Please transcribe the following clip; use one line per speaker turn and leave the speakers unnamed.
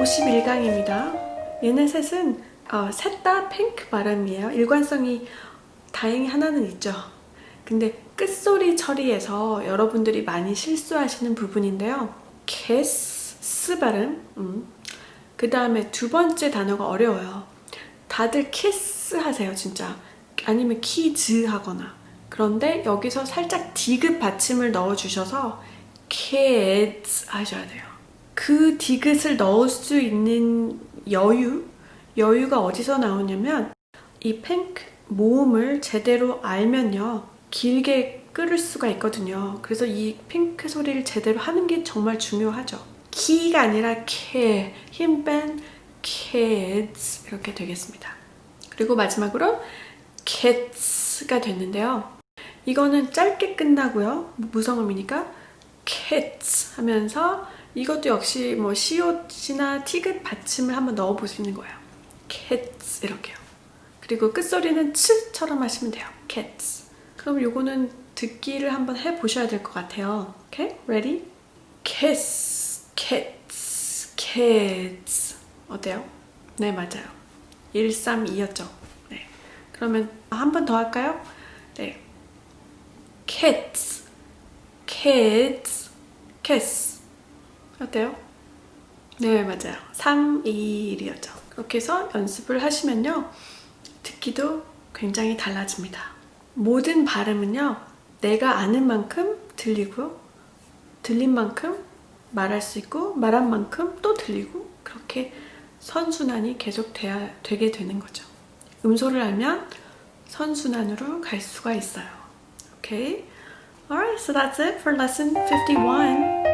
51강입니다. 얘네 셋은 셋 다 핑크 발음이에요. 일관성이 다행히 하나는 있죠. 근데 끝소리 처리에서 여러분들이 많이 실수하시는 부분인데요. 키스 발음. 그 다음에 두 번째 단어가 어려워요. 다들 키스 하세요, 진짜. 아니면 키즈 하거나. 그런데 여기서 살짝 디귿 받침을 넣어주셔서 kids 하셔야 돼요. 그 디귿을 넣을 수 있는 여유가 어디서 나오냐면 이 핑크 모음을 제대로 알면요. 길게 끌을 수가 있거든요. 그래서 이 핑크 소리를 제대로 하는 게 정말 중요하죠. 키가 아니라 캐, 힘 뺀 kids 이렇게 되겠습니다. 그리고 마지막으로 kids가 됐는데요. 이거는 짧게 끝나고요. 무성음이니까 kids 하면서 이것도 역시 뭐 시옷이나 티귿 받침을 한번 넣어 보시는 거예요. kids 이렇게요. 그리고 끝소리는 츠처럼 하시면 돼요. kids. 그럼 요거는 듣기를 한번 해보셔야 될 것 같아요. 오케이? ready? kiss, kids, kids. 어때요? 네, 맞아요. 132였죠. 네. 그러면 한 번 더 할까요? 네. kids, kids, kiss. 어때요? 네, 맞아요. 3, 2, 1이었죠. 그렇게 해서 연습을 하시면요. 듣기도 굉장히 달라집니다. 모든 발음은요. 내가 아는 만큼 들리고요. 들린 만큼 말할 수 있고 말한 만큼 또 들리고 그렇게 선순환이 계속 되게 되는 거죠. 음소를 알면 선순환으로 갈 수가 있어요. Okay? Alright, so that's it for lesson 51.